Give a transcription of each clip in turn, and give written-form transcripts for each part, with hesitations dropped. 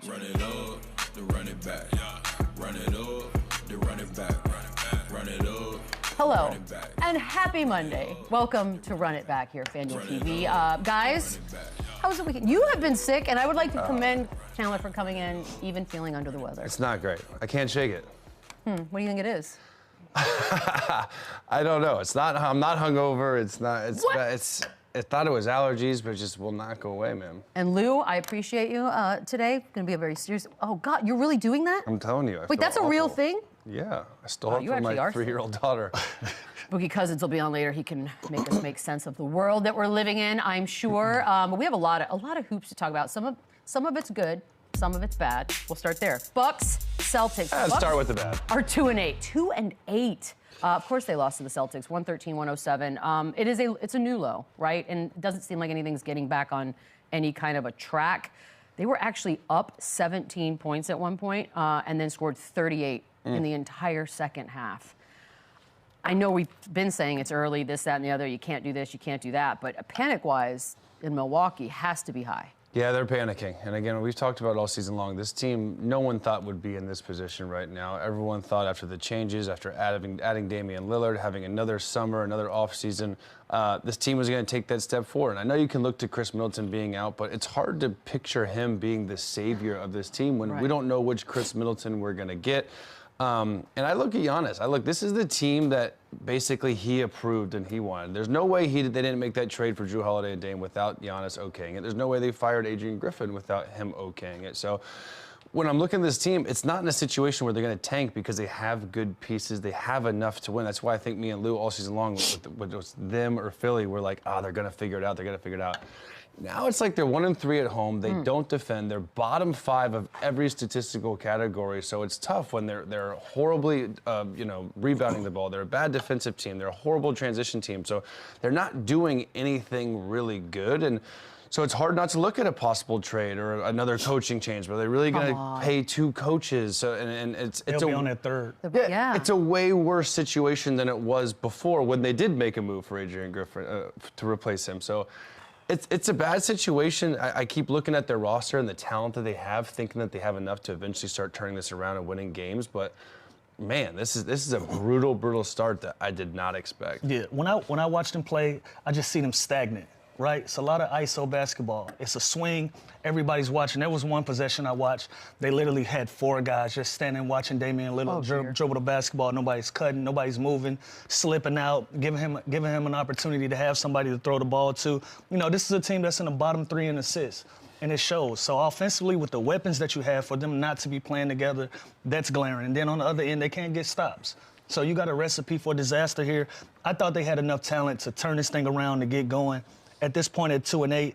Run it up, then run it back. Run it up, then run it back. Run it up. Hello, and happy Monday. Welcome to Run It Back here, FanDuel TV. Guys, how was the weekend? You have been sick, and I would like to commend Chandler for coming in even feeling under the weather. It's not great. I can't shake it. What do you think it is? I don't know. It's not. I'm not hungover. It's not. It's. What? I thought it was allergies, but it just will not go away, man. And Lou, I appreciate you today. Going to be a very serious. Oh God, you're really doing that? I'm telling you. Wait, that's a real thing? Yeah, I stole it from my 3-year-old daughter. Boogie Cousins will be on later. He can make us make sense of the world that we're living in, I'm sure. But we have a lot of hoops to talk about. Some of it's good, some of it's bad. We'll start there. Bucks, Celtics. Let's start with the bad. Are 2-8. 2-8. Of course, they lost to the Celtics, 113-107. It's a new low, right? And it doesn't seem like anything's getting back on any kind of a track. They were actually up 17 points at one point, and then scored 38 in the entire second half. I know we've been saying it's early, this, that, and the other. You can't do this, you can't do that. But panic-wise, in Milwaukee, has to be high. Yeah, they're panicking. And again, we've talked about all season long, this team, no one thought would be in this position right now. Everyone thought after the changes, after adding Damian Lillard, having another summer, another offseason, this team was going to take that step forward. And I know you can look to Chris Middleton being out, but it's hard to picture him being the savior of this team when we don't know which Chris Middleton we're going to get. And I look at Giannis. This is the team that basically he approved and he wanted. There's no way they didn't make that trade for Jrue Holiday and Dame without Giannis okaying it. There's no way they fired Adrian Griffin without him okaying it. So when I'm looking at this team, it's not in a situation where they're going to tank because they have good pieces. They have enough to win. That's why I think me and Lou all season long, whether it was them or Philly, we're like, they're going to figure it out. They're going to figure it out. Now it's like they're 1-3 at home. They don't defend. They're bottom 5 of every statistical category. So it's tough when they're horribly, rebounding the ball. They're a bad defensive team. They're a horrible transition team. So they're not doing anything really good. And so it's hard not to look at a possible trade or another coaching change. But they're really going to pay 2 coaches. So and it's They'll be on that third. Yeah, it's a way worse situation than it was before when they did make a move for Adrian Griffin to replace him. So. It's a bad situation. I keep looking at their roster and the talent that they have, thinking that they have enough to eventually start turning this around and winning games. But man, this is a brutal start that I did not expect. Yeah, when I watch them play, I just see them stagnant. Right? It's a lot of ISO basketball. It's a swing. Everybody's watching. There was one possession I watched. They literally had 4 guys just standing watching Damian Lillard dribble the basketball. Nobody's cutting. Nobody's moving, slipping out, giving him an opportunity to have somebody to throw the ball to. This is a team that's in the bottom 3 in assists, and it shows. So offensively, with the weapons that you have, for them not to be playing together, that's glaring. And then on the other end, they can't get stops. So you got a recipe for disaster here. I thought they had enough talent to turn this thing around to get going. At this point, at 2-8,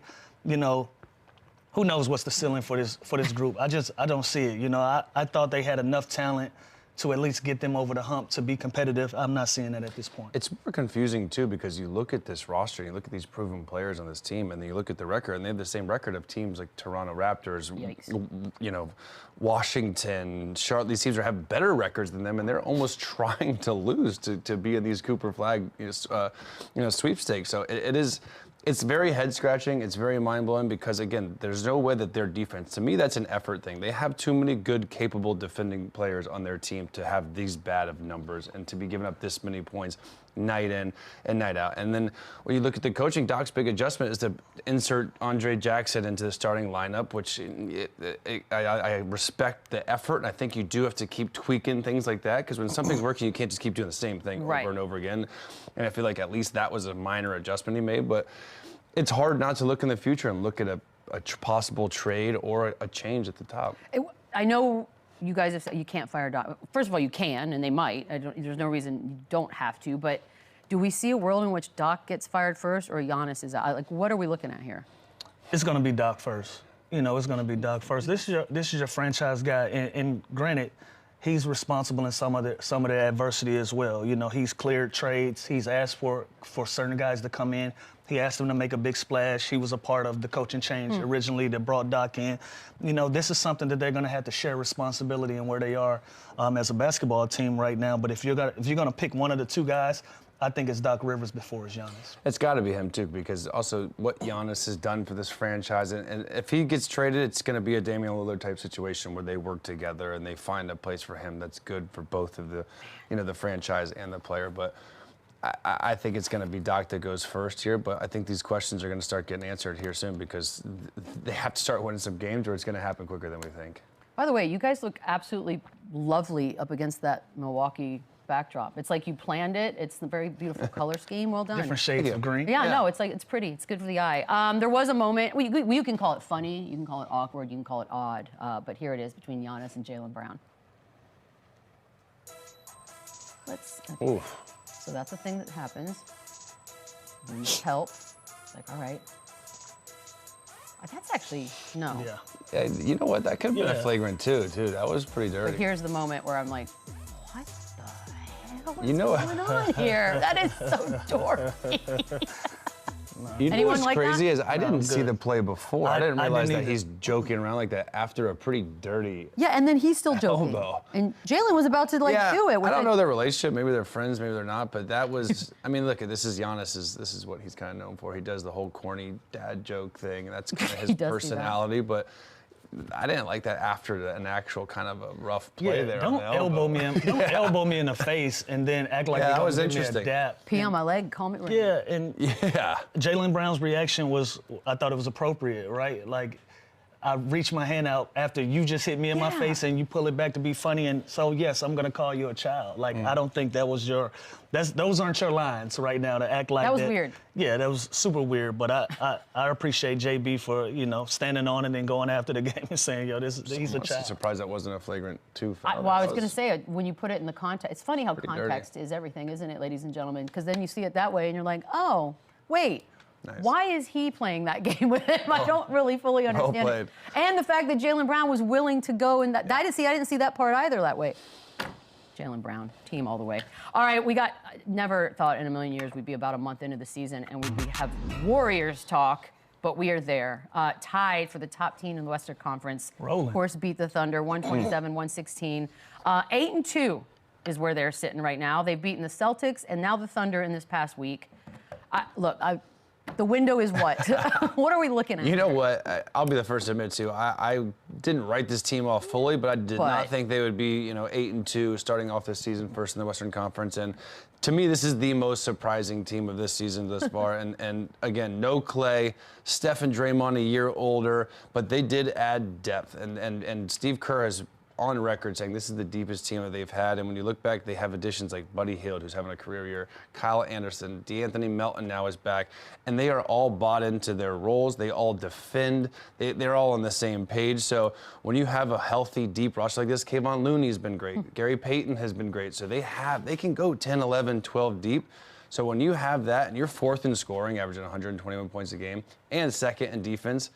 who knows what's the ceiling for this group? I don't see it. I thought they had enough talent to at least get them over the hump to be competitive. I'm not seeing that at this point. It's more confusing, too, because you look at this roster, you look at these proven players on this team, and then you look at the record, and they have the same record of teams like Toronto Raptors, Washington, Charlotte. These teams have better records than them, and they're almost trying to lose to be in these Cooper Flag, sweepstakes. So it's very head-scratching. It's very mind-blowing because, again, there's no way that their defense, to me, that's an effort thing. They have too many good, capable defending players on their team to have these bad of numbers and to be giving up this many points night in and night out. And then when you look at the coaching, Doc's big adjustment is to insert Andre Jackson into the starting lineup, which I respect the effort. And I think you do have to keep tweaking things like that because when something's working, you can't just keep doing the same thing over and over again. And I feel like at least that was a minor adjustment he made. But it's hard not to look in the future and look at a possible trade or a change at the top. I know you guys have said you can't fire Doc. First of all, you can, and they might. There's no reason you don't have to. But do we see a world in which Doc gets fired first or Giannis is out? What are we looking at here? It's going to be Doc first. It's going to be Doc first. This is your franchise guy, and granted, he's responsible in some of the adversity as well. He's cleared trades. He's asked for certain guys to come in. He asked them to make a big splash. He was a part of the coaching change originally that brought Doc in. This is something that they're going to have to share responsibility in where they are as a basketball team right now. But if you're going to pick one of the 2 guys, I think it's Doc Rivers before it's Giannis. It's got to be him, too, because also what Giannis has done for this franchise, and if he gets traded, it's going to be a Damian Lillard type situation where they work together and they find a place for him that's good for both of the, the franchise and the player. But I think it's going to be Doc that goes first here, but I think these questions are going to start getting answered here soon because they have to start winning some games or it's going to happen quicker than we think. By the way, you guys look absolutely lovely up against that Milwaukee backdrop. It's like you planned it. It's a very beautiful color scheme. Well done. Different shades of green. Yeah, no, it's like, it's pretty. It's good for the eye. There was a moment, you can call it funny, you can call it awkward, you can call it odd, but here it is between Giannis and Jaylen Brown. Okay. So that's a thing that happens. You need help. It's like, all right. That's actually, no. Yeah, you know what? That could have been a flagrant too. That was pretty dirty. But here's the moment where I'm like, what the hell is You know going on here? That is so dorky. You know Anyone what's like crazy that? is I didn't see the play before. I didn't I realize didn't that either. he's joking around like that after a pretty dirty Yeah, and then he's still joking. elbow. And Jaylen was about to do it. I don't know their relationship. Maybe they're friends, maybe they're not. But that was, I mean, look, this is Giannis. This is what he's kind of known for. He does the whole corny dad joke thing, and that's kind of his personality. But I didn't like that after an actual kind of a rough play there. Don't elbow me in the face and then act like that you're was gonna give me a interesting. dap. Pee on my leg, call me right. Yeah, and Yeah. Jaylen Brown's reaction was, I thought it was appropriate, right? Like, I reached my hand out after you just hit me in my face and you pull it back to be funny. And so, yes, I'm going to call you a child. Like, I don't think that was those aren't your lines right now to act like that. That was weird. Yeah, that was super weird. But I appreciate JB for, standing on it and going after the game and saying, yo, he's a I'm child. surprised that wasn't a flagrant 2 foul. Well, I was going to say, when you put it in the context, it's funny how dirty. context is everything, isn't it, ladies and gentlemen? Because then you see it that way and you're like, oh, wait. Nice. Why is he playing that game with him? I don't really fully understand played. it. And the fact that Jaylen Brown was willing to go in that. I didn't see that part either that way. Jaylen Brown, team all the way. All right, never thought in a million years we'd be about a month into the season and we'd have Warriors talk, but we are there. Tied for the top team in the Western Conference. Rolling. Of course, beat the Thunder, 127-116. 8-2 is where they're sitting right now. They've beaten the Celtics and now the Thunder in this past week. The window is what? What are we looking at? You know what? I'll be the first to admit to. I didn't write this team off fully, but I did not think they would be, 8-2 starting off this season first in the Western Conference. And to me, this is the most surprising team of this season thus far. and again, no Clay, Steph and Draymond a year older, but they did add depth. And Steve Kerr has on record saying this is the deepest team that they've had. And when you look back, they have additions like Buddy Hield, who's having a career year, Kyle Anderson, DeAnthony Melton now is back. And they are all bought into their roles. They all defend. They're all on the same page. So when you have a healthy, deep roster like this, Kayvon Looney's been great. Gary Payton has been great. So they can go 10, 11, 12 deep. So when you have that and you're fourth in scoring, averaging 121 points a game, and second in defense,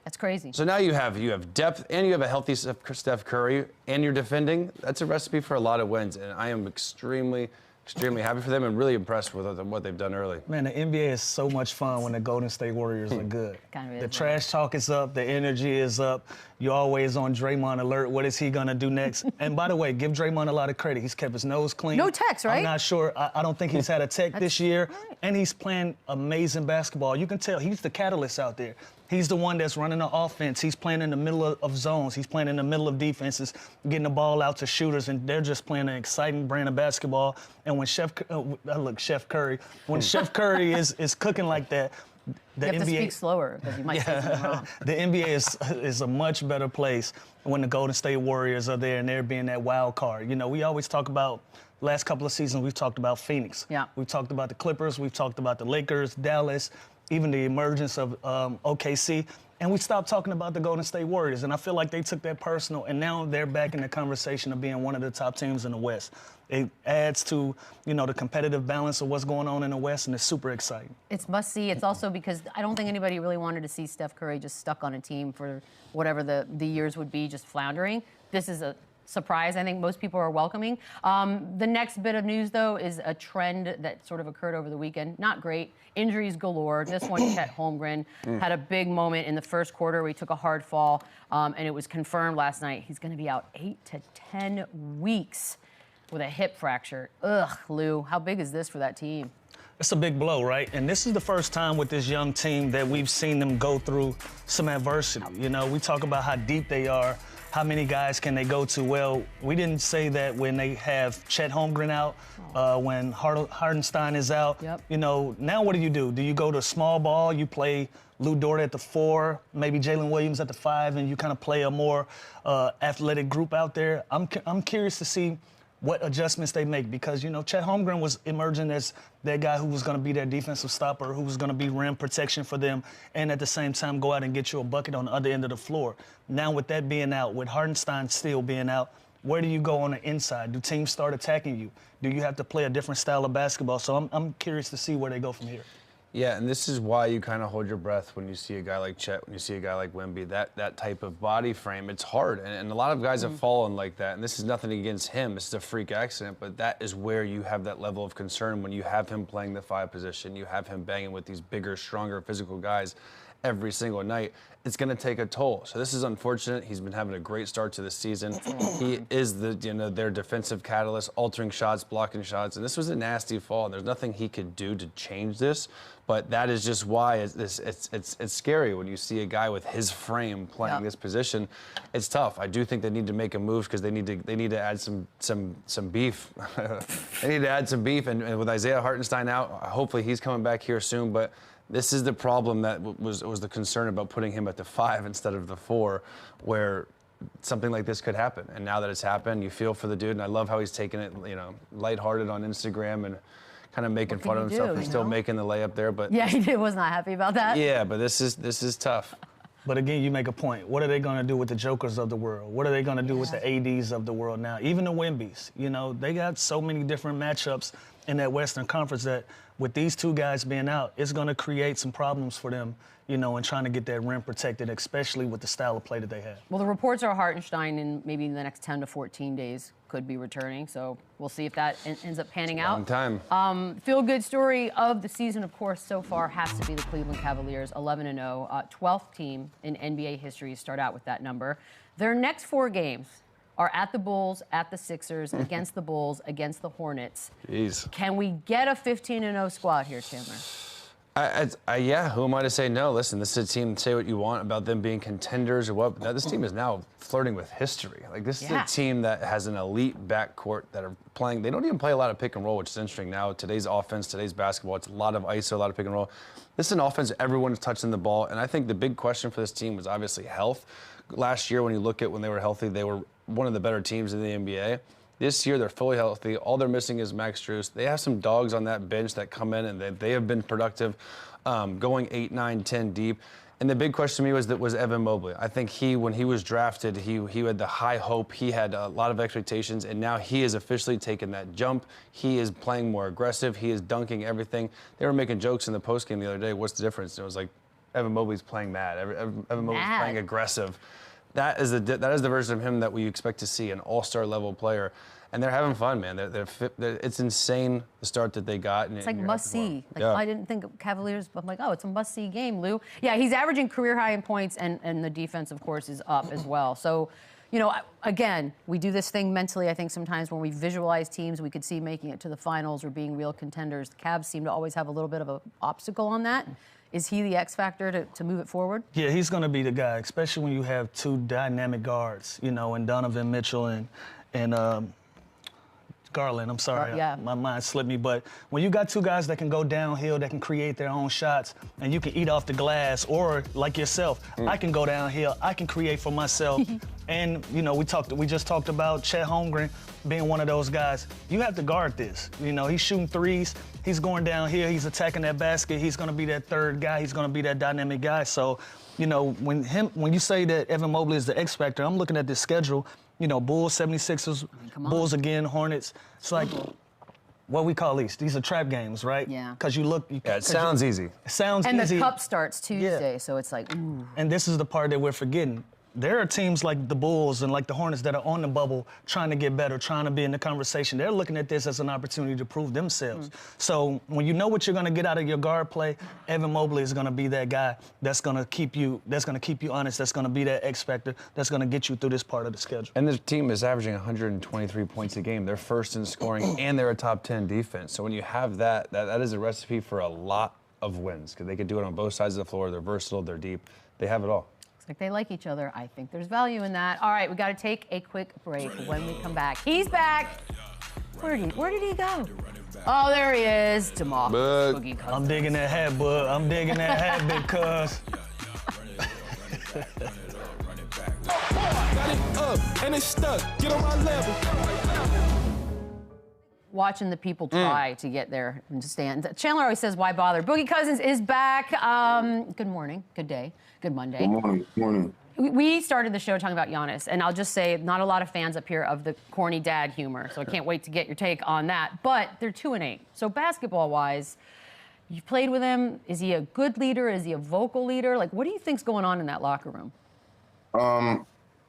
That's crazy. so now you have depth and you have a healthy Steph Curry and you're defending. That's a recipe for a lot of wins, and I am extremely happy for them and really impressed with what they've done early. Man, the NBA is so much fun when the Golden State Warriors are good. The trash talk is up, the energy is up. You're always on Draymond alert. What is he gonna do next? And by the way, give Draymond a lot of credit. He's kept his nose clean. No techs, right? I'm not sure. I don't think he's had a tech this year. Right. And he's playing amazing basketball. You can tell he's the catalyst out there. He's the one that's running the offense. He's playing in the middle of zones. He's playing in the middle of defenses, getting the ball out to shooters, and they're just playing an exciting brand of basketball. And when Chef Curry, when Chef Curry is cooking like that, the You have NBA, to speak slower because you might say something wrong. the NBA is a much better place when the Golden State Warriors are there and they're being that wild card. We always talk about, last couple of seasons, we've talked about Phoenix. Yeah. We've talked about the Clippers. We've talked about the Lakers, Dallas, even the emergence of OKC. And we stopped talking about the Golden State Warriors. And I feel like they took that personal, and now they're back in the conversation of being one of the top teams in the West. It adds to, the competitive balance of what's going on in the West, and it's super exciting. It's must-see. It's also because I don't think anybody really wanted to see Steph Curry just stuck on a team for whatever the years would be, just floundering. This is a surprise I think most people are welcoming. The next bit of news, though, is a trend that sort of occurred over the weekend. Not great. Injuries galore. This one, CHET HOLMGREN, had a big moment in the first quarter where he took a hard fall, and it was confirmed last night he's going to be out 8 to 10 weeks. with a hip fracture. Ugh, Lou, how big is this for that team? It's a big blow, right? And this is the first time with this young team that we've seen them go through some adversity. You know, we talk about how deep they are, how many guys can they go to? Well, we didn't say that when they have CHET HOLMGREN out, when Hartenstein is out. Yep. You know, now what do? Do you go to small ball? You play Lou Dort at the 4, maybe Jaylen Williams at the 5, and you kind of play a more athletic group out there? I'm curious to see what adjustments they make, because, you know, CHET HOLMGREN was emerging as that guy who was going to be their defensive stopper, who was going to be rim protection for them, and at the same time go out and get you a bucket on the other end of the floor. Now with that being out, with Hartenstein still being out, where do you go on the inside? Do teams start attacking you? Do you have to play a different style of basketball? So I'm curious to see where they go from here. Yeah, and this is why you kind of hold your breath when you see a guy like Chet, when you see a guy like Wemby, that type of body frame. It's hard, and a lot of guys have fallen like that, and this is nothing against him. This is a freak accident, but that is where you have that level of concern when you have him playing the 5 position, you have him banging with these bigger, stronger, physical guys every single night. It's going to take a toll. So this is unfortunate. He's been having a great start to the season. He is their defensive catalyst, altering shots, blocking shots, and this was a nasty fall. And there's nothing he could do to change this. But that is just why it's scary when you see a guy with his frame playing this position. It's tough. I do think they need to make a move because they need to add some beef. They need to add some beef, and with Isaiah Hartenstein out, hopefully he's coming back here soon. But this is the problem that was the concern about putting him at the 5 instead of the 4, where something like this could happen. And now that it's happened, you feel for the dude, and I love how he's taking it, you know, lighthearted on Instagram and kind of making fun of himself. He's still making the layup there, but yeah, he was not happy about that. Yeah, but this is tough. But again, you make a point. What are they going to do with the Jokers of the world? What are they going to do with the ADs of the world now? Even the Wembys, you know, they got so many different matchups in that Western Conference that with these 2 guys being out, it's going to create some problems for them, you know, in trying to get that rim protected, especially with the style of play that they have. Well, the reports are Hartenstein in maybe the next 10 to 14 days could be returning, so we'll see if that ends up panning out. Long time. Feel-good story of the season, of course, so far has to be the Cleveland Cavaliers, 11-0, 12th team in NBA history to start out with that number. Their next 4 games are at the Bulls, at the Sixers, against the Bulls, against the Hornets. Jeez. Can we get a 15-0 squad here, Chandler? Yeah, who am I to say no? Listen, this is a team, say what you want about them being contenders or what. Now, this team is now flirting with history. Like, this is a team that has an elite backcourt that are playing. They don't even play a lot of pick and roll, which is interesting now. Today's offense, today's basketball, it's a lot of ISO, a lot of pick and roll. This is an offense everyone's touching the ball, and I think the big question for this team was obviously health. Last year, when you look at when they were healthy, they were one of the better teams in the NBA. This year, they're fully healthy. All they're missing is Max Strus. They have some dogs on that bench that come in, and they have been productive, going 8, 9, 10 deep. And the big question to me was Evan Mobley. I think when he was drafted, he had the high hope. He had a lot of expectations, and now he has officially taken that jump. He is playing more aggressive. He is dunking everything. They were making jokes in the postgame the other day. What's the difference? It was like Evan Mobley's playing mad. Evan Mobley's playing aggressive. That is the version of him that we expect to see, an all-star level player. And they're having fun, man. It's insane, the start that they got. It's like must-see. Like, I didn't think of Cavaliers, but I'm like, oh, it's a must-see game, Lou. Yeah, he's averaging career high in points, and the defense, of course, is up as well. So, you know, again, we do this thing mentally, I think, sometimes when we visualize teams we could see making it to the finals or being real contenders. The Cavs seem to always have a little bit of an obstacle on that. Is he the X factor to move it forward? Yeah, he's going to be the guy, especially when you have 2 dynamic guards, you know, and Donovan Mitchell and Garland, I'm sorry, my mind slipped me, but when you got 2 guys that can go downhill, that can create their own shots, and you can eat off the glass, or like yourself, I can go downhill, I can create for myself, and you know, we just talked about CHET HOLMGREN being one of those guys. You have to guard this. You know, he's shooting threes, he's going downhill, he's attacking that basket, he's going to be that 3rd guy, he's going to be that dynamic guy. So, you know, when you say that Evan Mobley is the X factor, I'm looking at this schedule. You know, Bulls, 76ers, Bulls again, Hornets. It's like, what we call these? These are trap games, right? Yeah. Because you look. It sounds easy. It sounds easy. easy. And the cup starts Tuesday, so it's like, ooh. And this is the part that we're forgetting. there are teams like the Bulls and like the Hornets that are on the bubble trying to get better, trying to be in the conversation. They're looking at this as an opportunity to prove themselves. So when you know what you're going to get out of your guard play, Evan Mobley is going to be that guy that's going to keep you honest, that's going to be that X factor, that's going to get you through this part of the schedule. And the team is averaging 123 points a game. They're first in scoring, and they're a top 10 defense. So when you have that is a recipe for a lot of wins, because they can do it on both sides of the floor. They're versatile, they're deep, they have it all. Looks like they like each other. I think there's value in that. All right, we got to take a quick break. When we come back, he's back. Where did he go? Oh, there he is. DeMarcus. Boogie Cousins. I'm digging that hat, bud. I'm digging that hat, big cuz. Got it up and it's stuck. Get on my level. Watching the people try to get there and to stand. Chandler always says, why bother? Boogie Cousins is back. Good morning, good day, good Monday. Good morning, good morning. We started the show talking about Giannis, and I'll just say, not a lot of fans up here of the corny dad humor, so I can't wait to get your take on that. But they're 2-8. So basketball-wise, you've played with him. Is he a good leader? Is he a vocal leader? Like, what do you think's going on in that locker room?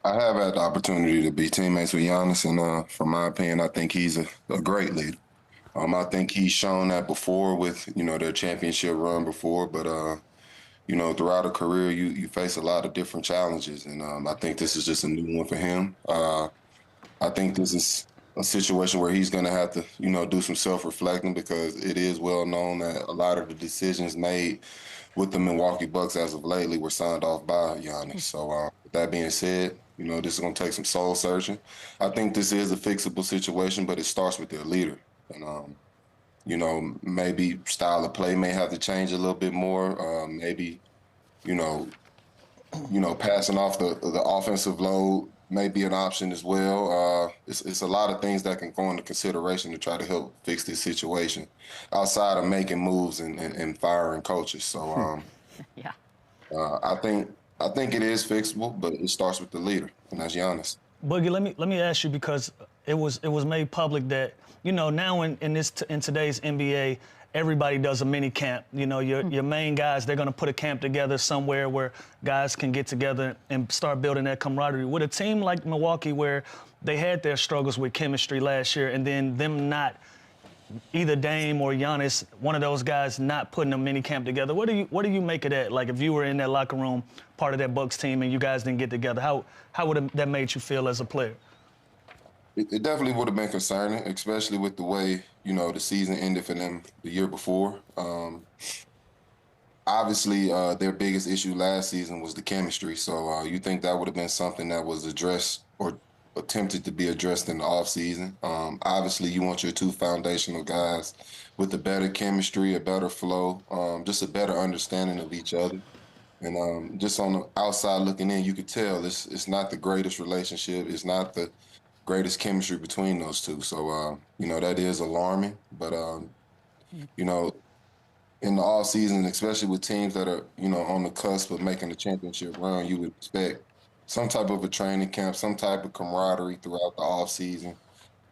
I have had the opportunity to be teammates with Giannis, and from my opinion, I think he's a great leader. I think he's shown that before with, their championship run before, but, throughout a career, you face a lot of different challenges, and I think this is just a new one for him. I think this is a situation where he's going to have to, do some self-reflecting, because it is well known that a lot of the decisions made with the Milwaukee Bucks as of lately were signed off by Giannis. So with that being said, this is going to take some soul searching. I think this is a fixable situation, but it starts with their leader. And, maybe style of play may have to change a little bit more. Maybe, passing off the offensive load may be an option as well. It's a lot of things that can go into consideration to try to help fix this situation outside of making moves and firing coaches. So Yeah. I think it is fixable, but it starts with the leader, and that's Giannis. Boogie, let me ask you, because it was made public that, now in today's NBA, everybody does a mini camp. Your main guys, they're going to put a camp together somewhere where guys can get together and start building that camaraderie. With a team like Milwaukee, where they had their struggles with chemistry last year, and then them not, either Dame or Giannis, one of those guys not putting a mini camp together. What do you make of that? Like, if you were in that locker room, part of that Bucks team, and you guys didn't get together, how would that made you feel as a player? It definitely would have been concerning, especially with the way, the season ended for them the year before. Obviously, their biggest issue last season was the chemistry. So you think that would have been something that was addressed or attempted to be addressed in the offseason. Obviously, you want your two foundational guys with a better chemistry, a better flow, just a better understanding of each other. And just on the outside looking in, you could tell it's not the greatest relationship. It's not the greatest chemistry between those two. So, that is alarming. But, in the offseason, especially with teams that are, on the cusp of making the championship run, you would expect some type of a training camp, some type of camaraderie throughout the offseason,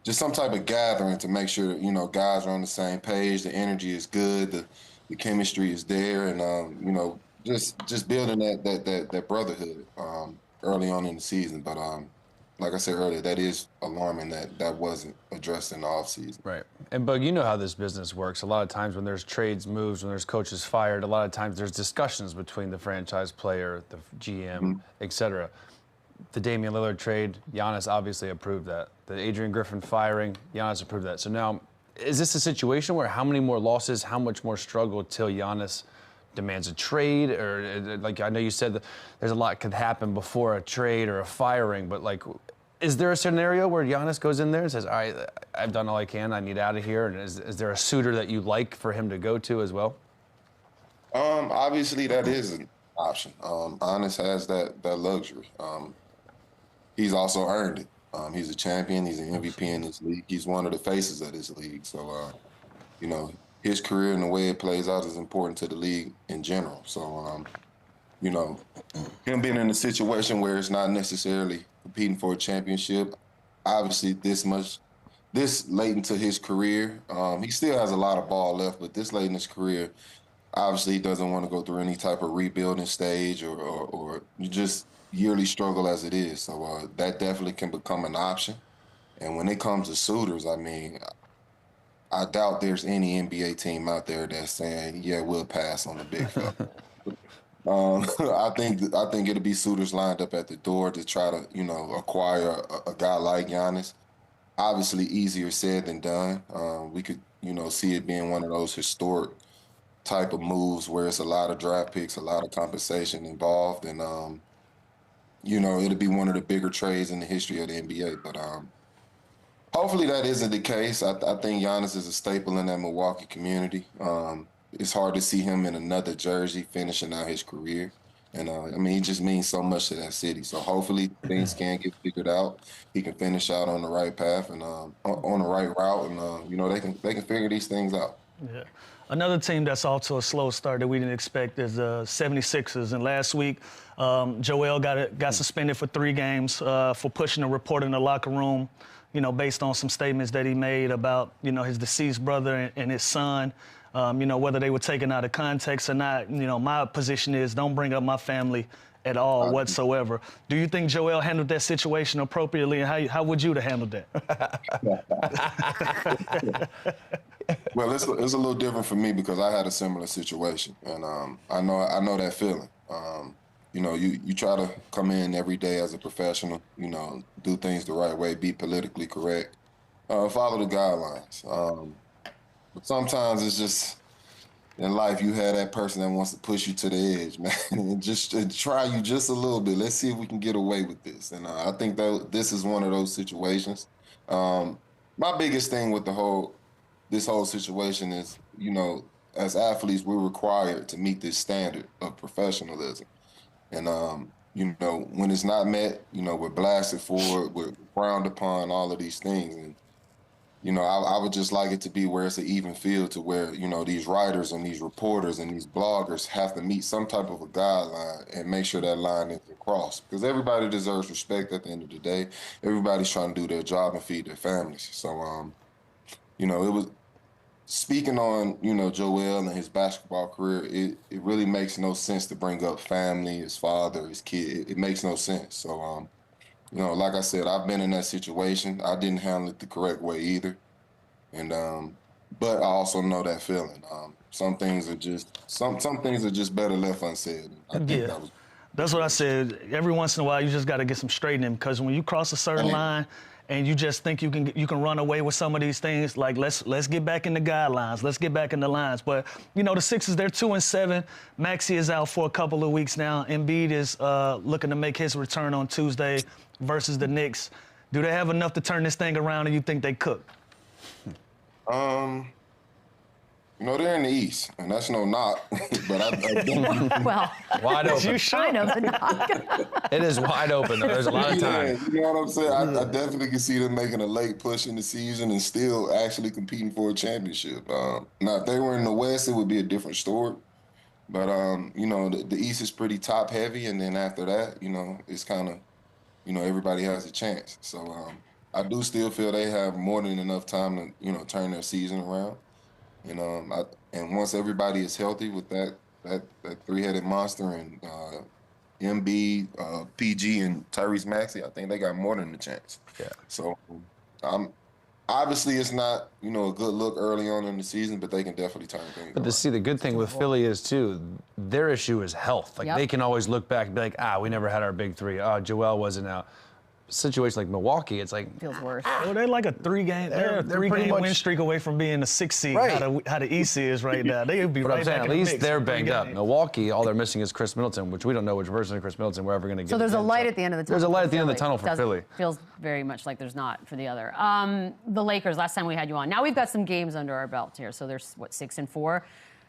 just some type of gathering to make sure, guys are on the same page, the energy is good, the chemistry is there, and, just building that brotherhood early on in the season. But like I said earlier, that is alarming that wasn't addressed in the offseason. Right. And, Bug, you know how this business works. A lot of times when there's trades, moves, when there's coaches fired, a lot of times there's discussions between the franchise player, the GM, et cetera. The Damian Lillard trade, Giannis obviously approved that. The Adrian Griffin firing, Giannis approved that. So now, is this a situation where how many more losses, how much more struggle till Giannis demands a trade? Or, like, I know you said that there's a lot could happen before a trade or a firing, but, like, is there a scenario where Giannis goes in there and says, all right, I've done all I can, I need out of here? And is there a suitor that you like for him to go to as well? Obviously, that is an option. Giannis has that luxury. He's also earned it. He's a champion. He's an MVP in this league. He's one of the faces of this league. So, his career and the way it plays out is important to the league in general. So, him being in a situation where it's not necessarily competing for a championship, obviously this late into his career, he still has a lot of ball left, but this late in his career, obviously he doesn't want to go through any type of rebuilding stage or you just yearly struggle as it is. So that definitely can become an option. And when it comes to suitors, I mean, I doubt there's any NBA team out there that's saying, yeah, we'll pass on the big fella. I think it'll be suitors lined up at the door to try to, acquire a guy like Giannis. Obviously, easier said than done. We could, see it being one of those historic type of moves where it's a lot of draft picks, a lot of compensation involved, and it'll be one of the bigger trades in the history of the NBA. But hopefully that isn't the case. I think Giannis is a staple in that Milwaukee community. It's hard to see him in another jersey finishing out his career. And, I mean, he just means so much to that city. So hopefully things can get figured out. He can finish out on the right path and on the right route. And, they can figure these things out. Yeah. Another team that's off to a slow start that we didn't expect is the 76ers. And last week, Joel got suspended for 3 games for pushing a report in the locker room, based on some statements that he made about, his deceased brother and his son. Whether they were taken out of context or not, my position is don't bring up my family at all whatsoever. Do you think Joel handled that situation appropriately, and how would you have handled that? Well, it's a little different for me because I had a similar situation, and I know that feeling. You try to come in every day as a professional, do things the right way, be politically correct, follow the guidelines. But sometimes it's just in life you have that person that wants to push you to the edge, man, and try you just a little bit. Let's see if we can get away with this. And I think that this is one of those situations. My biggest thing with this whole situation is, as athletes, we're required to meet this standard of professionalism. And, when it's not met, we're blasted for it, we're frowned upon, all of these things. And, I would just like it to be where it's an even field to where, these writers and these reporters and these bloggers have to meet some type of a guideline and make sure that line isn't crossed. Because everybody deserves respect at the end of the day. Everybody's trying to do their job and feed their families. So, it was speaking on, Joel and his basketball career, it really makes no sense to bring up family, his father, his kid. It makes no sense. So, like I said, I've been in that situation. I didn't handle it the correct way either. And but I also know that feeling. Some things are just better left unsaid. I think that's what I said. Every once in a while, you just got to get some straightening, because when you cross a certain line and you just think you can run away with some of these things, like let's get back in the guidelines, let's get back in the lines. But the Sixers, they're 2-7. Maxey is out for a couple of weeks now. Embiid is looking to make his return on Tuesday versus the Knicks. Do they have enough to turn this thing around, and you think they cook? They're in the East, and that's no knock. But well, wide open. You kind of the knock. It is wide open, though. There's a lot of time. You know what I'm saying? I definitely can see them making a late push in the season and still actually competing for a championship. Now, if they were in the West, it would be a different story. But, the East is pretty top-heavy, and then after that, it's kind of, everybody has a chance. So I do still feel they have more than enough time to, turn their season around. And once everybody is healthy with that three-headed monster and EMBIID, PG, and Tyrese Maxey, I think they got more than a chance. Yeah. So obviously it's not, a good look early on in the season, but they can definitely turn things around. But the good thing with Philly is, too, their issue is health. Like, they can always look back and be like, we never had our big 3. Joel wasn't out. Situation like Milwaukee, it's like feels worse. Well, they're like a 3-game. They're a 3-game win streak away from being the 6th seed. Right. How the East is right now. They would be right back. At least they're banged up. Milwaukee, all they're missing is Chris Middleton, which we don't know which version of Chris Middleton we're ever going to get. So there's a light at the end of the tunnel. There's a light at the end of the tunnel for Philly. Feels very much like there's not for the other. The Lakers. Last time we had you on. Now we've got some games under our belt here. So there's 6-4.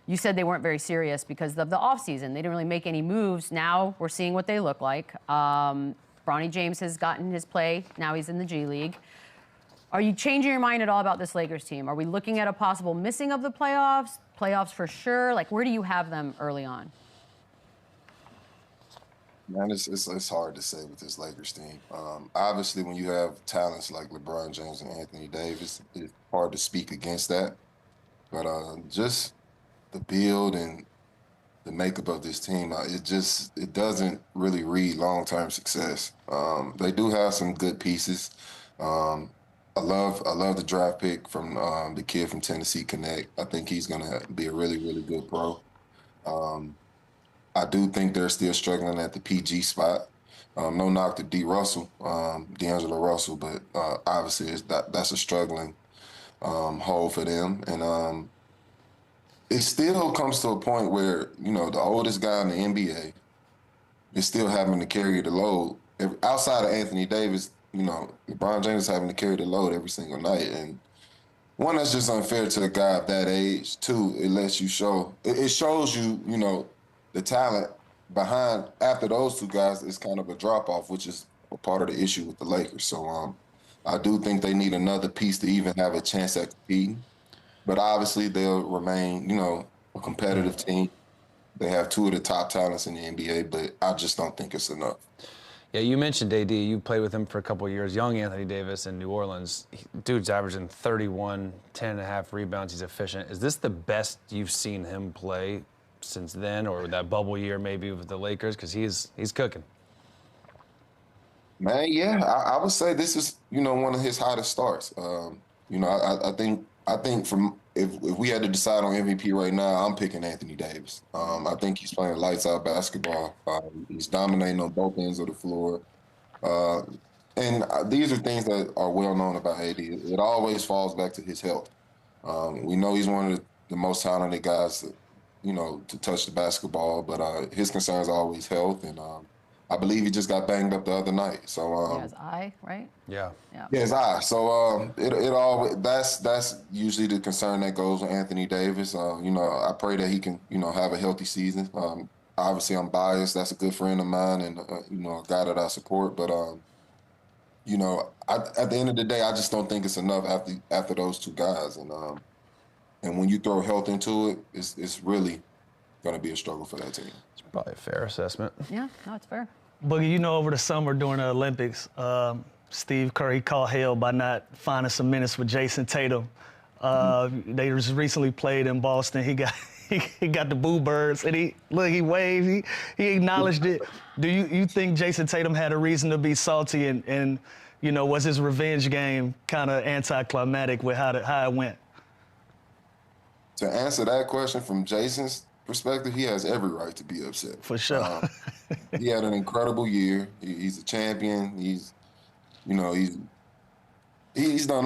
You said they weren't very serious because of the offseason. They didn't really make any moves. Now we're seeing what they look like. Bronny James has gotten his play. Now he's in the G League. Are you changing your mind at all about this Lakers team? Are we looking at a possible missing of the playoffs? Playoffs for sure? Like, where do you have them early on? Man, it's hard to say with this Lakers team. Obviously, when you have talents like LeBron James and Anthony Davis, it's hard to speak against that. But just the build and the makeup of this team, it doesn't really read long-term success. They do have some good pieces. I love the draft pick from the kid from Tennessee Connect. I think he's gonna be a really, really good pro. I do think they're still struggling at the PG spot. No knock to D'Angelo Russell, but obviously that's a struggling hole for them. And it still comes to a point where, the oldest guy in the NBA is still having to carry the load. Outside of Anthony Davis, LeBron James is having to carry the load every single night. And one, that's just unfair to a guy of that age. Two, it shows you, the talent behind after those two guys is kind of a drop-off, which is a part of the issue with the Lakers. So I do think they need another piece to even have a chance at competing. But obviously they'll remain, a competitive team. They have two of the top talents in the NBA, but I just don't think it's enough. Yeah, you mentioned AD. You played with him for a couple of years. Young Anthony Davis in New Orleans. Dude's averaging 31, 10.5 rebounds. He's efficient. Is this the best you've seen him play since then, or that bubble year maybe with the Lakers? Because he's cooking. Man, yeah, I would say this is, one of his hottest starts. I think from if we had to decide on MVP right now, I'm picking Anthony Davis. I think he's playing lights out basketball. He's dominating on both ends of the floor. And these are things that are well known about AD. It always falls back to his health. We know he's one of the most talented guys, to touch the basketball, but his concerns are always health. And I believe he just got banged up the other night. So his eye, right? Yeah. Yeah, his eye. So that's usually the concern that goes with Anthony Davis. I pray that he can, have a healthy season. Obviously, I'm biased. That's a good friend of mine, and a guy that I support. But at the end of the day, I just don't think it's enough after those two guys. And when you throw health into it, it's really going to be a struggle for that team. It's probably a fair assessment. Yeah, no, it's fair. Boogie, over the summer during the Olympics, Steve Kerr called hell by not finding some minutes with Jason Tatum. They just recently played in Boston. He got the boo birds, and he waved, he acknowledged it. Do you think Jason Tatum had a reason to be salty, and was his revenge game kind of anticlimactic with how it went? To answer that question from Jason's perspective, he has every right to be upset. For sure. He had an incredible year. He's a champion. He's done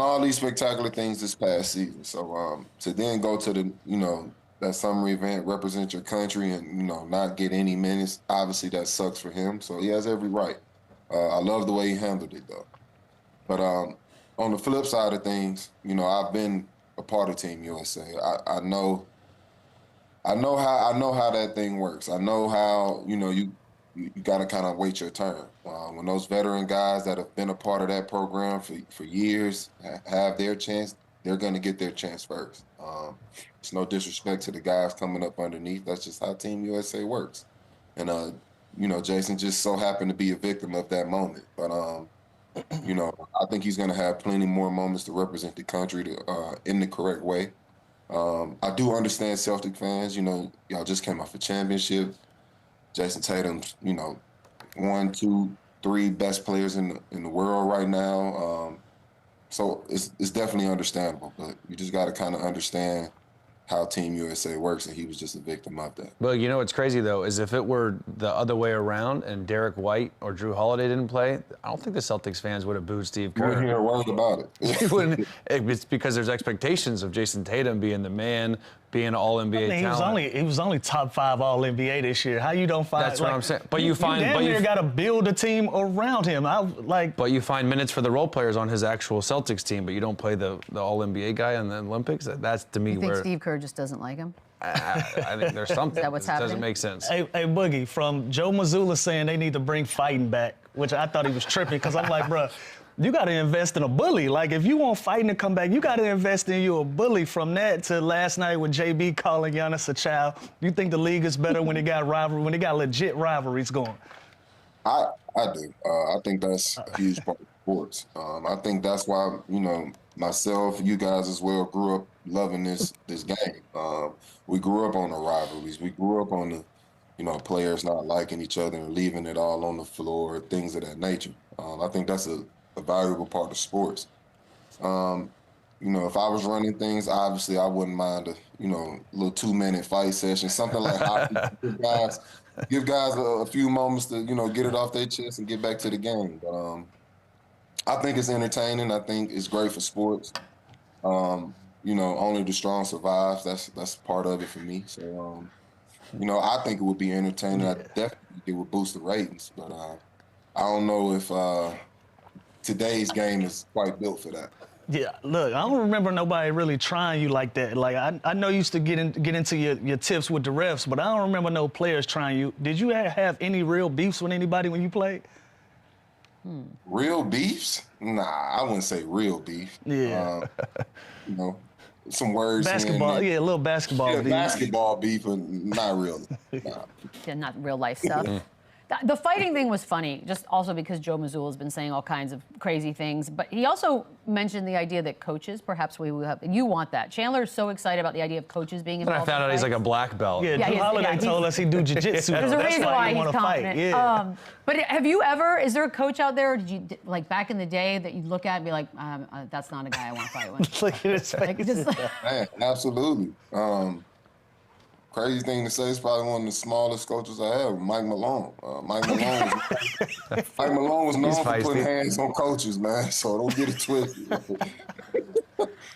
all these spectacular things this past season. So to then go to the, that summer event, represent your country and, not get any minutes, obviously that sucks for him. So he has every right. I love the way he handled it, though. But on the flip side of things, I've been a part of Team USA. I know how that thing works. I know how, you got to kind of wait your turn. When those veteran guys that have been a part of that program for years have their chance, they're going to get their chance first. It's no disrespect to the guys coming up underneath. That's just how Team USA works. And, Jason just so happened to be a victim of that moment. But, I think he's going to have plenty more moments to represent the country in the correct way. I do understand Celtic fans. Y'all just came off a championship. Jason Tatum's, 1, 2, 3 best players in the world right now. So it's definitely understandable, but you just got to kind of understand how Team USA works, and he was just a victim of that. But what's crazy, though, is if it were the other way around and Derek White or Drew Holiday didn't play, I don't think the Celtics fans would have booed Steve Kerr. You wouldn't hear a word about it. It's because there's expectations of Jason Tatum being the man, being an All-NBA talent. He was only top 5 All-NBA this year. How you don't find? That's what I'm saying. But you got to build a team around him. But you find minutes for the role players on his actual Celtics team, but you don't play the All-NBA guy in the Olympics. That's to me you think where Steve Kerr just doesn't like him. I think there's something. Is that what's happening? Doesn't make sense. Hey, Boogie, from Joe Mazzulla saying they need to bring fighting back, which I thought he was tripping because I'm like, bro, you got to invest in a bully. Like, if you want fighting to come back, you got to invest in you a bully. From that to last night with JB calling Giannis a child, you think the league is better when they got legit rivalries going? I do. I think that's a huge part of sports. I think that's why, myself, you guys as well, grew up, loving this game. We grew up on the rivalries. We grew up on the, players not liking each other and leaving it all on the floor, things of that nature. I think that's a valuable part of sports. If I was running things, obviously I wouldn't mind a, little 2-minute fight session, something like hockey. Give guys a few moments to, get it off their chest and get back to the game. But I think it's entertaining. I think it's great for sports. Only the strong survive. That's part of it for me. So, I think it would be entertaining. I definitely think it would boost the ratings. But I don't know if today's game is quite built for that. Yeah, look, I don't remember nobody really trying you like that. Like, I know you used to get into your tips with the refs, but I don't remember no players trying you. Did you have any real beefs with anybody when you played? Real beefs? Nah, I wouldn't say real beef. Yeah. Some words. Basketball, yeah, a little basketball beef. Basketball beef, but not really. Nah. Yeah, not real life stuff. The fighting thing was funny, just also because Joe Mazzulla has been saying all kinds of crazy things. But he also mentioned the idea that coaches, perhaps we will have, you want that. Chandler is so excited about the idea of coaches being involved. And I found out he's like a black belt. Yeah, Drew Holiday told us he'd do jiu-jitsu. There's a reason why he's confident. Yeah. But have you ever, is there a coach out there, did you, like back in the day, that you'd look at and be like, that's not a guy I want to fight with? Look at his face. Man, absolutely. Crazy thing to say, is probably one of the smallest coaches I have, Mike Malone. Mike Malone was known for putting hands on coaches, man, so don't get it twisted.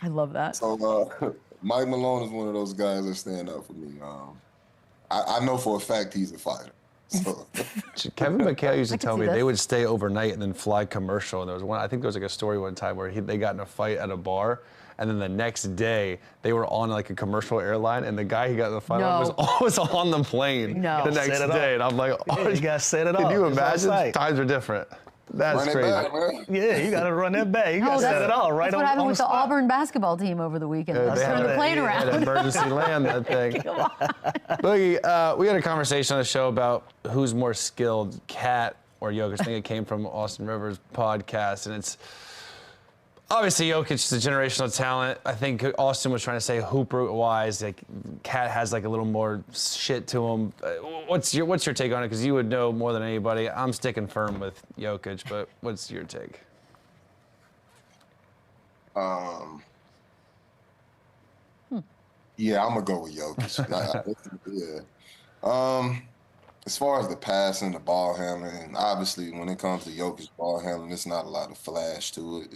I love that. So Mike Malone is one of those guys that stand up for me. I know for a fact he's a fighter. So. Kevin McHale used to tell me they would stay overnight and then fly commercial. And there was one, I think there was like a story one time where they got in a fight at a bar, and then the next day they were on like a commercial airline, and the guy he got in the fight was on the plane the next day. And I'm like, oh, you got to set it up. Can you imagine? Times are different. That's crazy. Yeah, you got to run that back. You got to set it all right on the spot. That's what happened with the Auburn basketball team over the weekend. They turned the plane around. They had emergency land, that thing. Boogie, we had a conversation on the show about who's more skilled, Cat or Jokic. I think it came from Austin Rivers' podcast, and it's obviously Jokic is a generational talent. I think Austin was trying to say hooper-wise, like Cat has like a little more shit to him. What's your take on it? Because you would know more than anybody. I'm sticking firm with Jokic, but what's your take? Yeah, I'm gonna go with Jokic. As far as the passing, the ball handling, obviously when it comes to Jokic ball handling, there's not a lot of flash to it.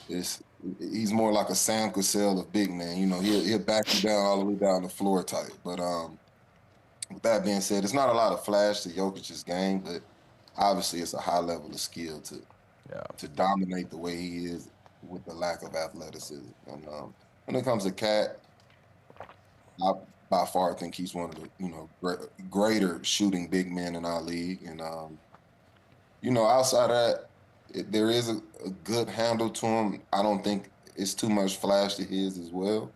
He's more like a Sam Cassell of big man. He'll back you down all the way down the floor type. But with that being said, it's not a lot of flash to Jokic's game, but obviously it's a high level of skill to dominate the way he is with the lack of athleticism. And when it comes to Cat, I by far think he's one of the greater shooting big men in our league. And outside of that, there is a good handle to him. I don't think it's too much flash to his as well.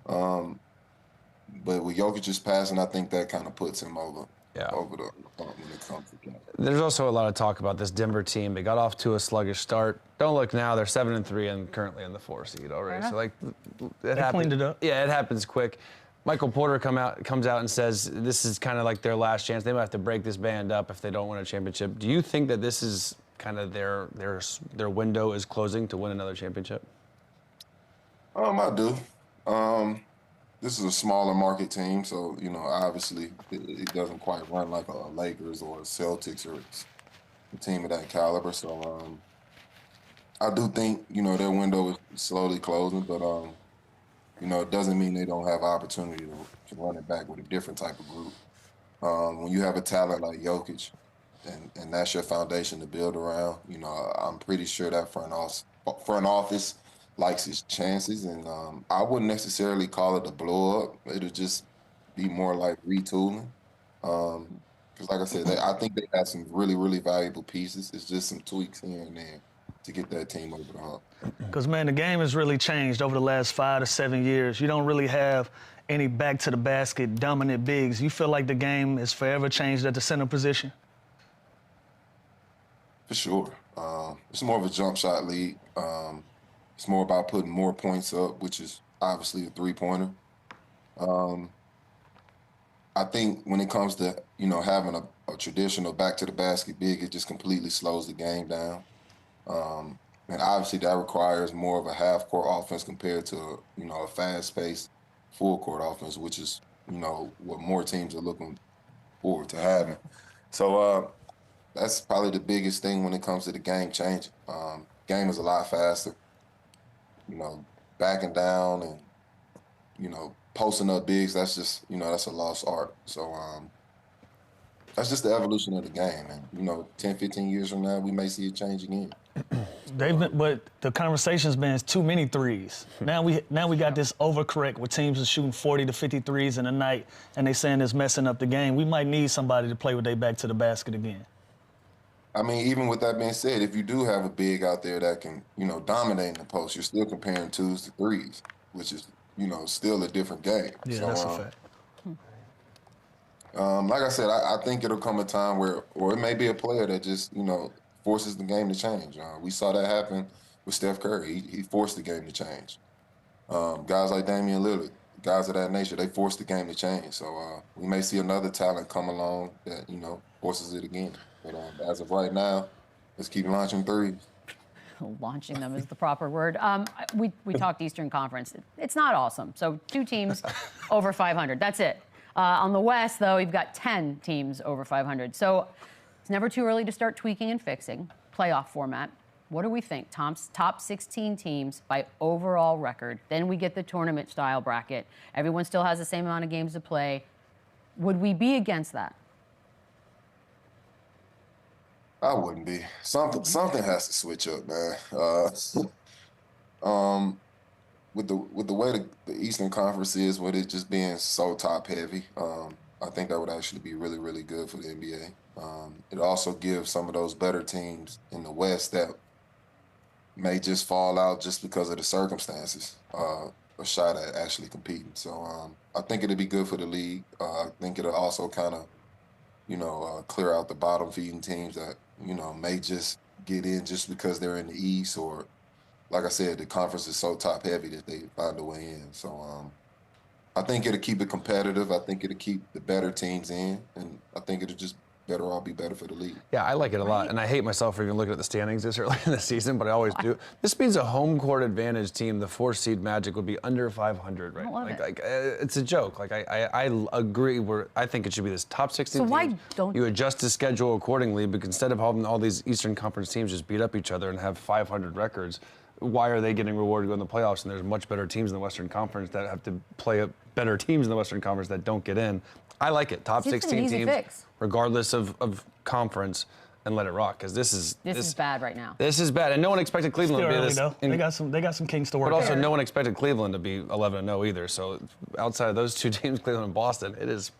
But with Jokic's passing, I think that kind of puts him over the when it comes to Cat. There's also a lot of talk about this Denver team. They got off to a sluggish start. Don't look now; they're 7-3 and currently in the 4 seed already. So it cleaned it up. Yeah, it happens quick. Michael Porter comes out and says this is kind of like their last chance. They might have to break this band up if they don't win a championship. Do you think that this is kind of their window is closing to win another championship? I do. This is a smaller market team, so obviously it doesn't quite run like a Lakers or a Celtics or a team of that caliber. So I do think their window is slowly closing, but it doesn't mean they don't have opportunity to run it back with a different type of group. When you have a talent like Jokic, and that's your foundation to build around, I'm pretty sure that front office likes his chances, and I wouldn't necessarily call it a blow up. It'll just be more like retooling. Because like I said, I think they have some really, really valuable pieces. It's just some tweaks here and there to get that team over the hump. Because, man, the game has really changed over the last 5 to 7 years. You don't really have any back-to-the-basket dominant bigs. You feel like the game has forever changed at the center position? For sure. It's more of a jump shot league. It's more about putting more points up, which is obviously the three-pointer. I think when it comes to, having a traditional back-to-the-basket big, it just completely slows the game down. And obviously that requires more of a half-court offense compared to, a fast-paced full-court offense, which is, what more teams are looking forward to having. So that's probably the biggest thing when it comes to the game changing. Game is a lot faster. Backing down and, posting up bigs, that's just, that's a lost art. So that's just the evolution of the game. And, 10, 15 years from now, we may see it change again. But the conversation's been too many threes. Now we got this overcorrect where teams are shooting 40 to 50 threes in a night, and they saying it's messing up the game. We might need somebody to play with their back to the basket again. I mean, even with that being said, if you do have a big out there that can, dominate in the post, you're still comparing twos to threes, which is, still a different game. Yeah, so, that's a fact. Like I said, I think it'll come a time where, or it may be a player that just, forces the game to change. We saw that happen with Steph Curry. He forced the game to change. Guys like Damian Lillard, guys of that nature, they forced the game to change. So we may see another talent come along that, forces it again. But as of right now, let's keep launching threes. Launching them is the proper word. We talked Eastern Conference. It's not awesome. So 2 teams over 500. That's it. On the West, though, you've got 10 teams over 500. So it's never too early to start tweaking and fixing. Playoff format. What do we think? Top 16 teams by overall record. Then we get the tournament-style bracket. Everyone still has the same amount of games to play. Would we be against that? I wouldn't be. Something has to switch up, man. With the way the Eastern Conference is, with it just being so top heavy, I think that would actually be really, really good for the NBA. It also gives some of those better teams in the West that may just fall out just because of the circumstances a shot at actually competing. So I think it'd be good for the league. I think it'll also kind of, clear out the bottom feeding teams that, may just get in just because they're in the East, or, like I said, the conference is so top heavy that they find a way in. So I think it'll keep it competitive. I think it'll keep the better teams in, and I think it'll just be better for the league. Yeah, I like it a lot, and I hate myself for even looking at the standings this early in the season, but I always do. This means a home court advantage team, the 4-seed Magic, would be under 500, right? I love it. It's a joke. I agree. I think it should be this top 16 So teams. why don't you adjust the schedule accordingly? Because instead of having all these Eastern Conference teams just beat up each other and have 500 records, why are they getting rewarded to go in the playoffs? And there's much better teams in the Western Conference that have to play better teams in the Western Conference that don't get in. I like it. Top 16 teams, regardless of conference, and let it rock. Because this is bad right now. This is bad, and no one expected Cleveland to be this. Though. They got some kinks to work. But also, out. no one expected Cleveland to be 11-0 either. So outside of those 2 teams, Cleveland and Boston, it is.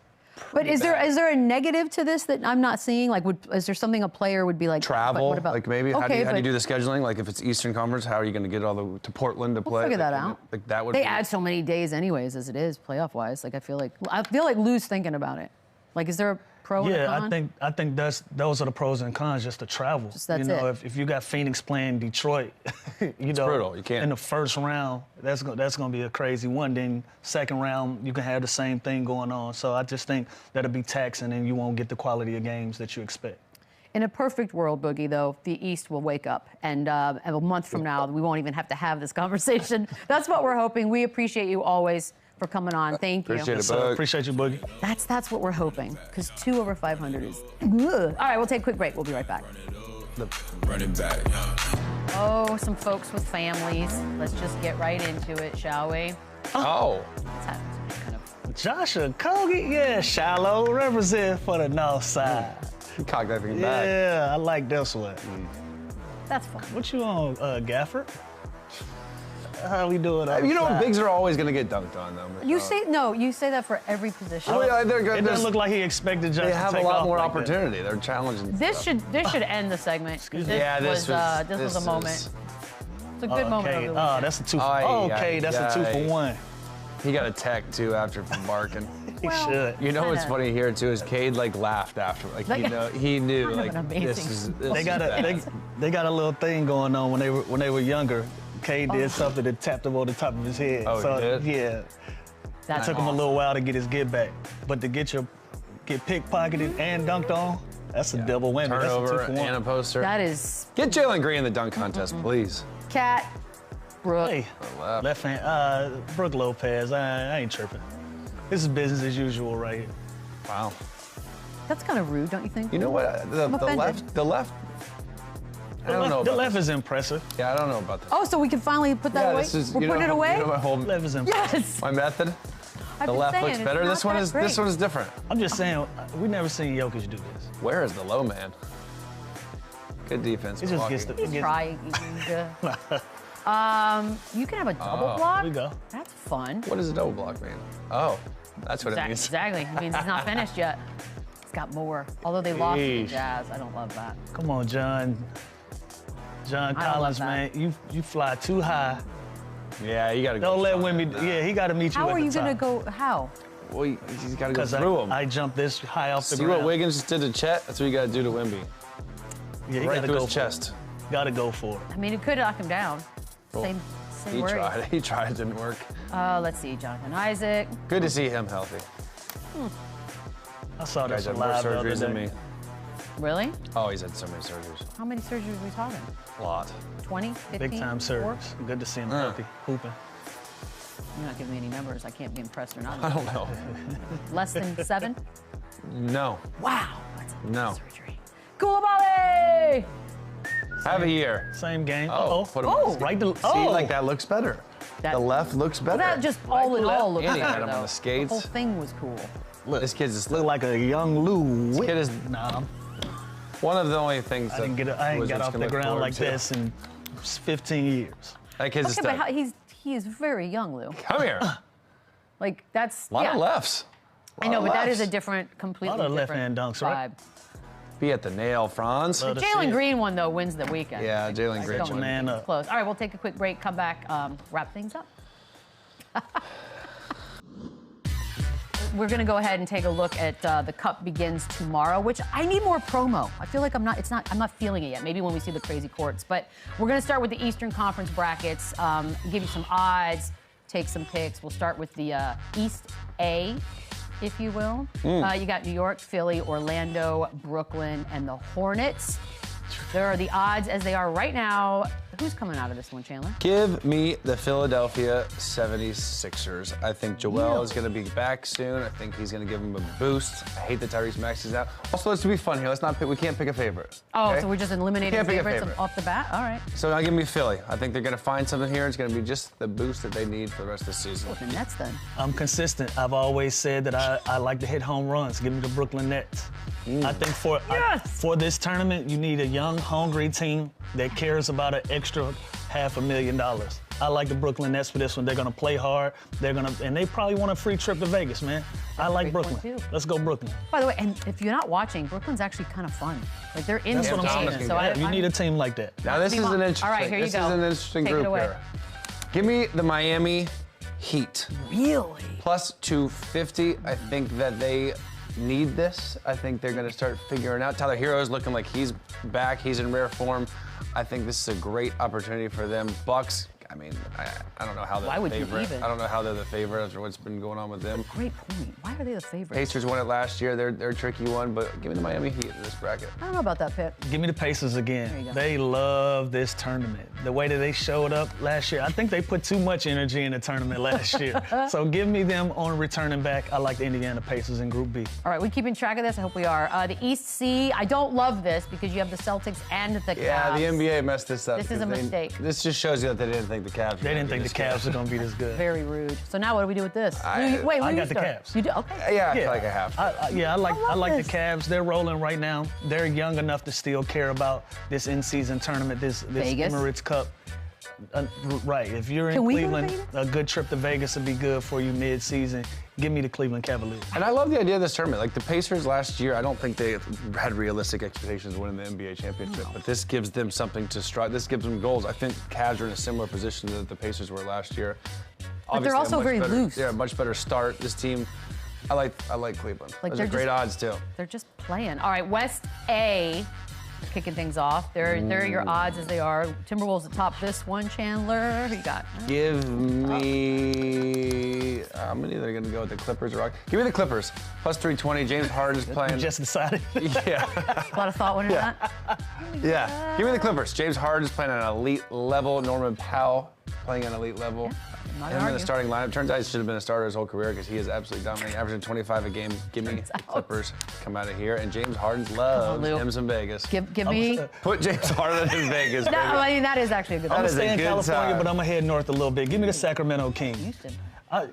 But is there a negative to this that I'm not seeing? Like, is there something a player would be like? Travel, what about, like maybe. Okay, how do you do the scheduling? Like if it's Eastern Conference, how are you going to get to Portland to play? Figure that out. Like that would. They add so many days anyways as it is playoff wise. Like I feel like Lou's thinking about it. Like, is there a pro and a con? I think those are the pros and cons. Just the travel. That's it. If you got Phoenix playing Detroit, it's brutal. You can't. In the first round, that's gonna be a crazy one. Then second round, you can have the same thing going on. So I just think that'll be taxing, and you won't get the quality of games that you expect. In a perfect world, Boogie, though, the East will wake up, and a month from now, we won't even have to have this conversation. That's what we're hoping. We appreciate you always for coming on. Thank you. Appreciate it, Bug. Appreciate you, Boogie. That's what we're hoping, because 2 over 500 is. Ugh. All right, we'll take a quick break. We'll be right back. Running back. Oh, some folks with families. Let's just get right into it, shall we? Oh. Kind of. Josh Okogie, yeah, shallow, represent for the North Side. Cock that thing back. Yeah, I like this one. That's fun. What you on, Gafford? How we doing? You know, bigs are always going to get dunked on, though. You say that for every position. Oh, yeah, it doesn't look like he expected Josh to take off. They have a lot more like opportunity. They're challenging. This should end the segment. Excuse me. This was a moment. It's a good moment. Oh, that's a 2 for that's a 2 for 1. He got a tech too after from barking. He should. You know what's funny here too is Cade laughed after, he knew this is they got a little thing going on when they were younger. K did something that tapped him on the top of his head. Oh, so, he did? Yeah. That's It took him a little while to get his get back. But to get pickpocketed and dunked on, that's a double whammy. Turnover That's a 2-for-1. and a poster. That is Get Jaylen Green in the dunk contest, please. Cat, Brooke. Hey, left. left hand, Brooke Lopez. I ain't tripping. This is business as usual right here. Wow. That's kind of rude, don't you think? You know what? The left. I don't know. The about left this. is impressive. Yeah, I don't know about this. Oh, so we can finally put that Yeah, away? this is. We're putting it away? You know my whole. Left is impressive. Yes. My method. I've The been left saying, looks it's better. not This one that is. great. This one is different. I'm just saying, we never seen Jokic do this. Where is the low man? Good defense. It just Milwaukee. gets the. He's trying. You can have a double Oh. block. Here we go. That's fun. What does a double block mean? Oh, that's what it means. Exactly. It means he's not finished yet. He's got more. Although they lost to the Sheesh. Jazz. I don't love that. Come on, John. John I don't Collins, love man. that. You fly too high. Yeah, you gotta go. Don't let strong Wimby. on that. Yeah, he got to meet you How at are the you top. going to go? How? Well, you just gotta go Because through him. I jumped this high off the See ground. what Wiggins just did to Chet? That's what you gotta do to Wimby. Yeah, you Right gotta through go his for it. chest. Got to go for it. I mean, it could knock him down. Same He worries. tried. He tried. It didn't work. Let's see. Jonathan Isaac. Good to see him healthy. I saw Guys this have more live the other surgeries than day. me. Really? Oh, he's had so many surgeries. How many surgeries are we talking? A lot. 20? 15? Big time 4? service. Good to see him healthy, hooping. You're not giving me any numbers. I can't be impressed or not. I don't know. Less than 7? No. Wow. That's a No. surgery. Koulibaly! Have a year. Same game. Oh, Uh-oh. put him Oh. Right to, See, oh. like that looks better. That- The left looks better. Well, that just all in all looks And he had better, him on though. the skates. The whole thing was cool. This kid's just Look like a young Lou. kid is Nah, one of the only things I that ain't Wizards got off can the look ground forward like to. this in 15 years. That kid's Okay, just but he is very young, Lou. come here. Like, that's, A lot yeah. of lefts. I know, but that is a lefts. different, completely lot of different left-hand dunks, vibe. right? Be at the nail, Franz. Love to see Jalen it. Green one, though, wins the weekend. Yeah, Jalen Green Don't won. Man it's up. close. All right, we'll take a quick break, come back, wrap things up. We're gonna go ahead and take a look at the Cup begins tomorrow, which I need more promo. I feel like I'm not feeling it yet. Maybe when we see the crazy courts, but we're gonna start with the Eastern Conference brackets, give you some odds, take some picks. We'll start with the East A, if you will. You got New York, Philly, Orlando, Brooklyn, and the Hornets. There are the odds as they are right now. Who's coming out of this one, Chandler? Give me the Philadelphia 76ers. I think Joel is going to be back soon. I think he's going to give him a boost. I hate that Tyrese Maxey's out. Also, let's be fun here. Let's not pick. We can't pick a favorite. Oh, okay? so we're just eliminating Can't pick a favorites favorite. off the bat? All right. So now give me Philly. I think they're going to find something here. It's going to be just the boost that they need for the rest of the season. The Nets then. I'm consistent. I've always said that I like to hit home runs. Give me the Brooklyn Nets. I think for this tournament, you need a young, hungry team that cares about an extra $500,000. I like the Brooklyn Nets for this one. They're gonna play hard. And they probably want a free trip to Vegas, man. I like great point, Brooklyn. too. Let's go Brooklyn. By the way, and if you're not watching, Brooklyn's actually kind of fun. Like they're in That's the what I'm game. saying. So You need a team like that. Now this is Come an on. interesting. All right, here you this go. is an interesting Take it group away. here. Give me the Miami Heat. Really? Plus 250. I think that they need this. I think they're going to start figuring out. Tyler Hero's looking like he's back. He's in rare form. I think this is a great opportunity for them. Bucks, I mean, I don't know how they're Why the would you favorite. even? I don't know how they're the favorite after what's been going on with them. Great point. Why are they the favorites? Pacers won it last year. They're a tricky one, but give me the Miami Heat in this bracket. I don't know about that, Pitt. Give me the Pacers There you again. go. They love this tournament. The way that they showed up last year, I think they put too much energy in the tournament last year. So give me them on returning back. I like the Indiana Pacers in Group B. All right, we keeping track of this? I hope we are. The East C, I don't love this because you have the Celtics and the Cavs. Yeah, the NBA messed this up. This is a because mistake. This just shows you that they didn't think the Cavs. They didn't think the Cavs were going to be this good. Very rude. So now what do we do with this? I Wait, got you the start? Cavs. You do? Okay. Yeah, I feel like I have. I love like this. the Cavs. They're rolling right now. They're young enough to still care about this in-season tournament, this Vegas. Emirates Cup. Right. If you're in Can we go to Cleveland, Vegas? a good trip to Vegas would be good for you mid-season. Give me the Cleveland Cavaliers. And I love the idea of this tournament. Like the Pacers last year, I don't think they had realistic expectations of winning the NBA championship, but this gives them something to strive. This gives them goals. I think Cavs are in a similar position that the Pacers were last year. But they're Obviously, also a much very better- loose. Yeah, a much better start. This team, I like Cleveland. Like, Those they're are great just- odds too. They're just playing. All right, West A. kicking things off. There are your odds as they are. Timberwolves atop this one. Chandler, who you got? Give me. I'm either going to go with the Clippers or Rock. Give me the Clippers. Plus 320. James Harden's playing. You just decided. Yeah. A lot of thought went into that. Yeah. Give me the Clippers. James Harden's playing at an elite level. Norman Powell playing at an elite level. Not Him in the starting lineup. Turns out he should have been a starter his whole career because he is absolutely dominating, averaging 25 a game. Give me the Clippers. Come out of here. And James Harden loves him some Vegas. Give me. Put James Harden in Vegas. No, I mean, that is actually a good I'm one. gonna stay in California, time. but I'm gonna head north a little bit. Give me the Sacramento Kings. Houston. I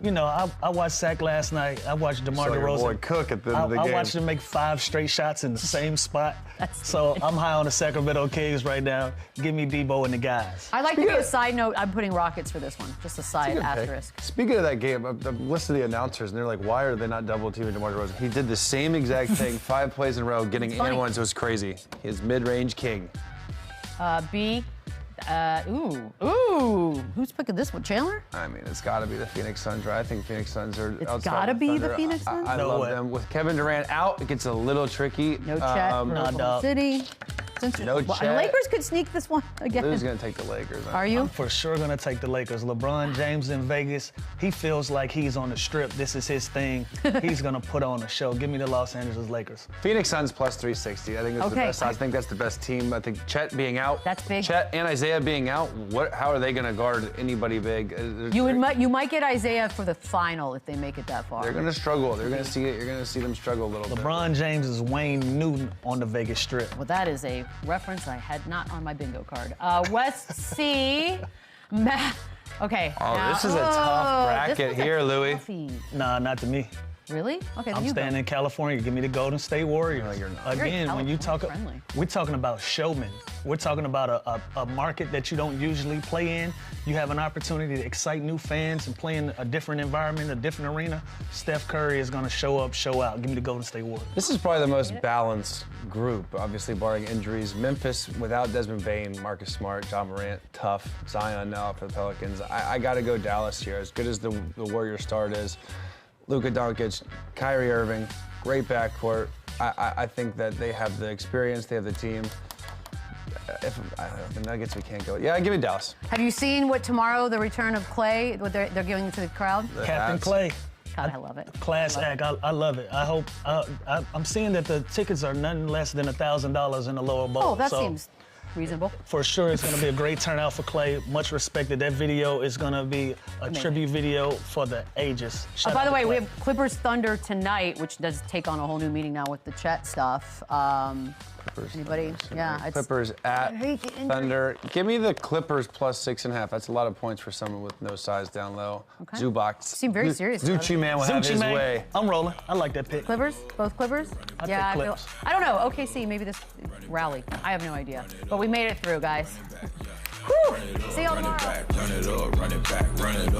watched Sac last night. I watched DeMar Saw your boy DeRozan. cook at the end of the I game. watched him make 5 straight shots in the same spot. So I'm high on the Sacramento Kings right now. Give me Debo and the guys. I'd like to be a side note. I'm putting Rockets for this one. Just a side asterisk. Speaking of that game, I'm listening to the announcers, and they're like, why are they not double teaming DeMar DeRozan? He did the same exact thing 5 plays in a row, getting and ones. It was crazy. His mid-range king. B. Who's picking this one? Chandler? I mean, it's got to be the Phoenix Suns, right? I think Phoenix Suns are. It's got to be the Phoenix Suns? I love them. With Kevin Durant out, it gets a little tricky. No Chet for Oklahoma City. No The Chet. Lakers could sneak this one again. Who's going to take the Lakers? Are you? I'm for sure gonna take the Lakers. LeBron James in Vegas. He feels like he's on the strip. This is his thing. He's gonna put on a show. Give me the Los Angeles Lakers. Phoenix Suns plus 360. I think that's the best. I think that's the best team. I think Chet being out. That's big. Chet and Isaiah being out. How are they going to guard anybody big? You might get Isaiah for the final if they make it that far. They're going to struggle. They're going to see it. You're going to see them struggle a little bit. LeBron James is Wayne Newton on the Vegas Strip. Well, that is a reference I had not on my bingo card. West C. Okay. Oh, this is a tough bracket here, Louis. Toughie. Nah, not to me. Really? Okay, then I'm you staying go. in California. Give me the Golden State Warriors. No, you're not. Again, when you talk, California-friendly. we're talking about showmen. We're talking about a market that you don't usually play in. You have an opportunity to excite new fans and play in a different environment, a different arena. Steph Curry is going to show up, show out. Give me the Golden State Warriors. This is probably the most balanced group, obviously barring injuries. Memphis without Desmond Bane, Marcus Smart, John Morant, tough. Zion now for the Pelicans. I got to go Dallas here. As good as the Warrior start is, Luka Doncic, Kyrie Irving, great backcourt. I think that they have the experience, they have the team. If the Nuggets, we can't go. Yeah, give me Dallas. Have you seen what tomorrow, the return of Clay, what they're giving to the crowd? Captain Clay. God, I love it. Class act. I love it. I hope. I'm seeing that the tickets are nothing less than $1,000 in the lower bowl. Oh, that so seems reasonable. for sure, it's going to be a great turnout for Clay. Much respected. That video is going to be a tribute video for the ages. Shout By out the to way, we Clay. have Clippers Thunder tonight, which does take on a whole new meaning now with the CHET stuff. Clippers. Anybody? Yeah. it's- Clippers at I hate the injury. Thunder. Give me the Clippers plus 6.5. That's a lot of points for someone with no size down low. Okay. Zubac. Seem very serious about Zucci it. man will have Zucci his man. way. I'm rolling. I like that pick. Clippers? Both Clippers? I yeah, take I feel. Clips. I don't know. OKC, maybe this rally. I have no idea. But we made it through, guys. Whew. See y'all tomorrow. Run it up, run it back, run it up.